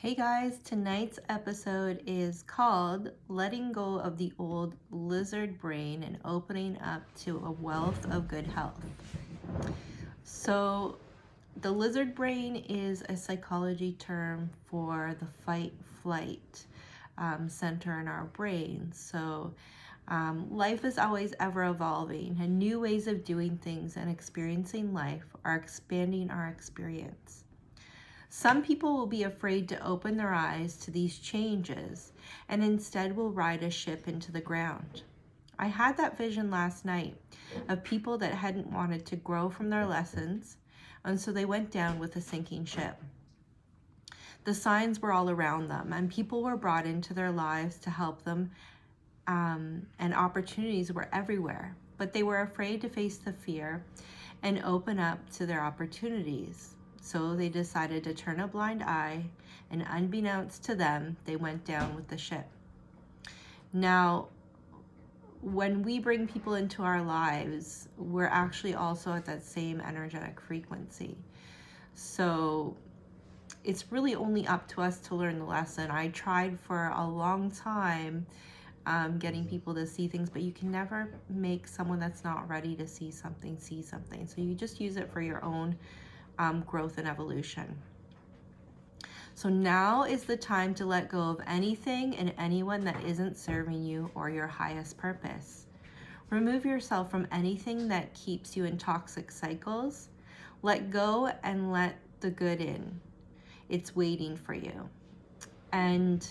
Hey guys, tonight's episode is called Letting Go of the Old Lizard Brain and Opening Up to a Wealth of Good Health. So, the lizard brain is a psychology term for the fight flight center in our brain. So, life is always ever evolving, and new ways of doing things and experiencing life are expanding our experience. Some people will be afraid to open their eyes to these changes and instead will ride a ship into the ground. I had that vision last night of people that hadn't wanted to grow from their lessons, and so they went down with a sinking ship. The signs were all around them, and people were brought into their lives to help them, and opportunities were everywhere. But they were afraid to face the fear and open up to their opportunities. So they decided to turn a blind eye, and unbeknownst to them, they went down with the ship. Now, when we bring people into our lives, we're actually also at that same energetic frequency. So it's really only up to us to learn the lesson. I tried for a long time getting people to see things, but you can never make someone that's not ready to see something. So you just use it for your own growth and evolution. So now is the time to let go of anything and anyone that isn't serving you or your highest purpose. Remove yourself from anything that keeps you in toxic cycles. Let go and let the good in. It's waiting for you. And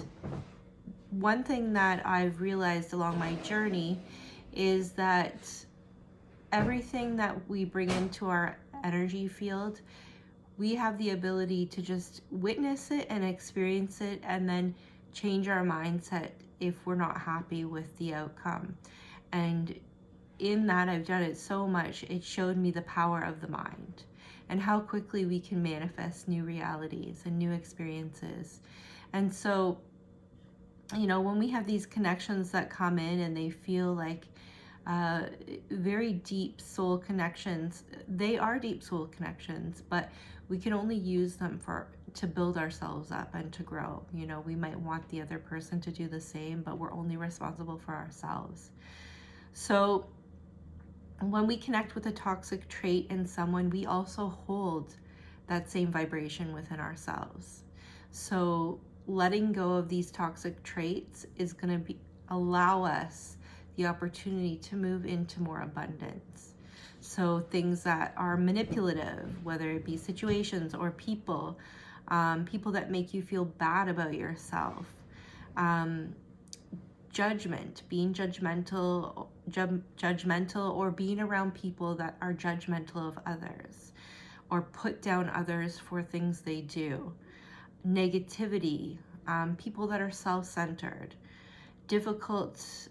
one thing that I've realized along my journey is that everything that we bring into our energy field, we have the ability to just witness it and experience it and then change our mindset if we're not happy with the outcome. And in that, I've done it so much, it showed me the power of the mind and how quickly we can manifest new realities and new experiences. And so, when we have these connections that come in and they feel like very deep soul connections, they are deep soul connections, but we can only use them to build ourselves up and to grow. We might want the other person to do the same, but we're only responsible for ourselves. So when we connect with a toxic trait in someone, we also hold that same vibration within ourselves. So letting go of these toxic traits is going to allow us the opportunity to move into more abundance. So things that are manipulative, whether it be situations or people that make you feel bad about yourself, judgment, being judgmental, or being around people that are judgmental of others, or put down others for things they do, negativity, people that are self-centered,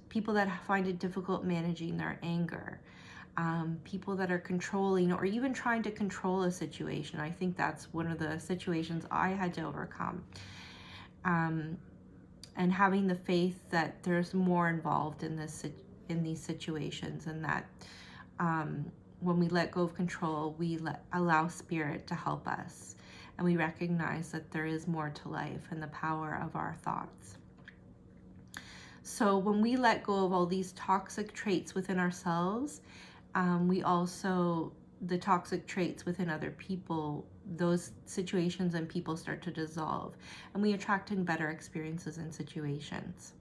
people that find it difficult managing their anger, people that are controlling or even trying to control a situation. I think that's one of the situations I had to overcome. And having the faith that there's more involved in these situations, and that when we let go of control, we allow spirit to help us, and we recognize that there is more to life and the power of our thoughts. So when we let go of all these toxic traits within ourselves, the toxic traits within other people, those situations and people start to dissolve, and we attract in better experiences and situations.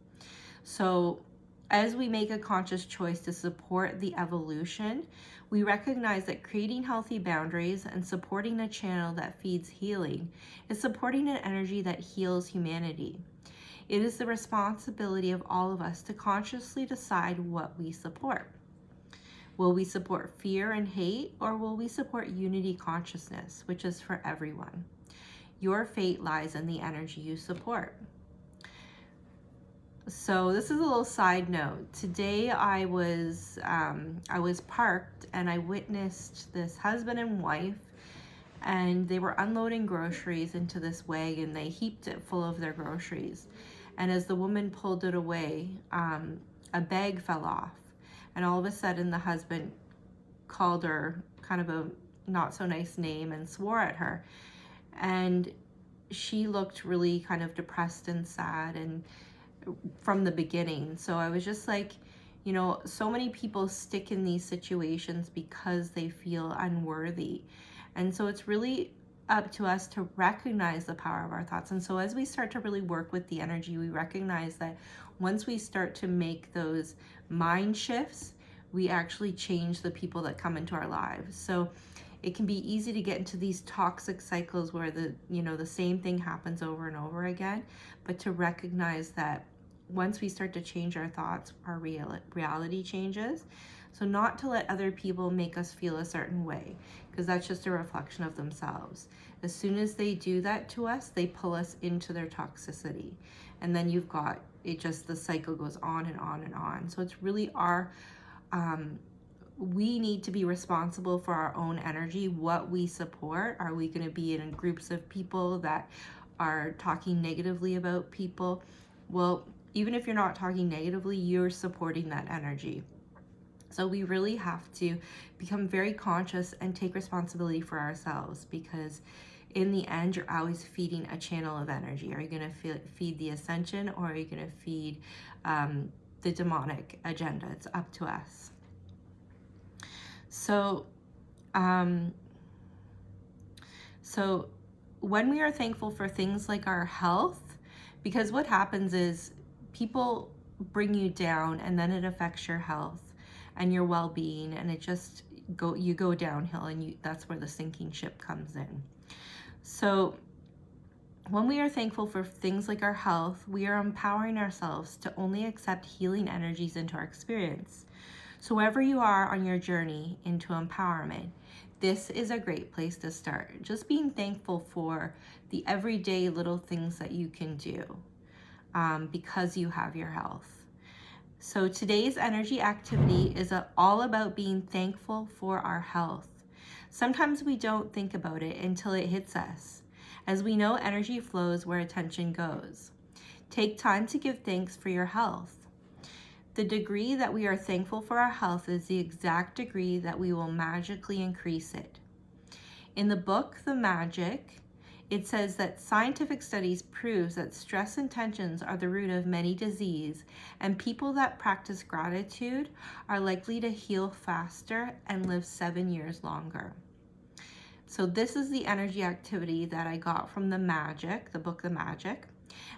So as we make a conscious choice to support the evolution, we recognize that creating healthy boundaries and supporting a channel that feeds healing is supporting an energy that heals humanity. It is the responsibility of all of us to consciously decide what we support. Will we support fear and hate, or will we support unity consciousness, which is for everyone? Your fate lies in the energy you support. So this is a little side note. Today I was parked and I witnessed this husband and wife, and they were unloading groceries into this wagon. They heaped it full of their groceries. And as the woman pulled it away, a bag fell off. And all of a sudden, the husband called her kind of a not so nice name and swore at her. And she looked really kind of depressed and sad and from the beginning. So I was just like, you know, so many people stick in these situations because they feel unworthy. And so it's really up to us to recognize the power of our thoughts. And so as we start to really work with the energy, we recognize that once we start to make those mind shifts, we actually change the people that come into our lives. So it can be easy to get into these toxic cycles where the same thing happens over and over again, but to recognize that once we start to change our thoughts, our reality changes. So not to let other people make us feel a certain way, because that's just a reflection of themselves. As soon as they do that to us, they pull us into their toxicity. And then you've got it, just the cycle goes on and on and on. So it's really we need to be responsible for our own energy, what we support. Are we going to be in groups of people that are talking negatively about people? Well, even if you're not talking negatively, you're supporting that energy. So we really have to become very conscious and take responsibility for ourselves, because in the end, you're always feeding a channel of energy. Are you going to feed the ascension, or are you going to feed the demonic agenda? It's up to us. So, so when we are thankful for things like our health, because what happens is people bring you down, and then it affects your health and your well-being, and you go downhill, and that's where the sinking ship comes in. So when we are thankful for things like our health, we are empowering ourselves to only accept healing energies into our experience. So wherever you are on your journey into empowerment, this is a great place to start. Just being thankful for the everyday little things that you can do because you have your health. So today's energy activity is all about being thankful for our health. Sometimes we don't think about it until it hits us. As we know, energy flows where attention goes. Take time to give thanks for your health. The degree that we are thankful for our health is the exact degree that we will magically increase it. In the book, The Magic, it says that scientific studies proves that stress and tensions are the root of many disease, and people that practice gratitude are likely to heal faster and live 7 years longer. So this is the energy activity that I got from The Magic, the book The Magic.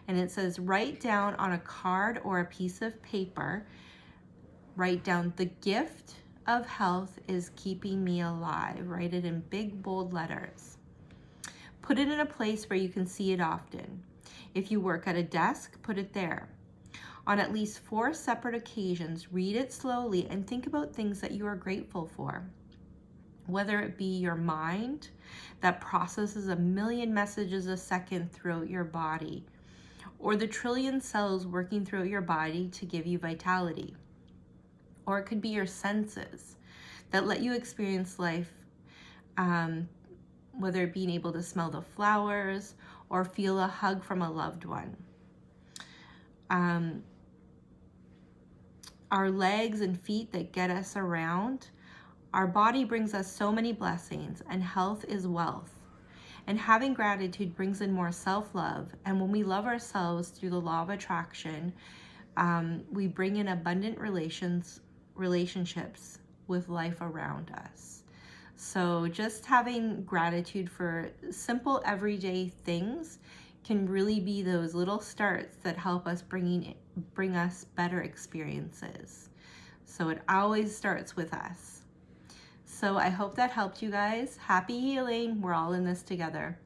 And it says, write down on a card or a piece of paper, write down, the gift of health is keeping me alive. Write it in big, bold letters. Put it in a place where you can see it often. If you work at a desk, put it there. On at least 4 separate occasions, read it slowly and think about things that you are grateful for. Whether it be your mind that processes 1 million messages a second throughout your body, or the trillion cells working throughout your body to give you vitality. Or it could be your senses that let you experience life, whether it being able to smell the flowers or feel a hug from a loved one. Our legs and feet that get us around. Our body brings us so many blessings, and health is wealth. And having gratitude brings in more self-love. And when we love ourselves through the law of attraction, we bring in abundant relationships with life around us. So just having gratitude for simple everyday things can really be those little starts that help us bring us better experiences. So it always starts with us. So I hope that helped you guys. Happy healing. We're all in this together.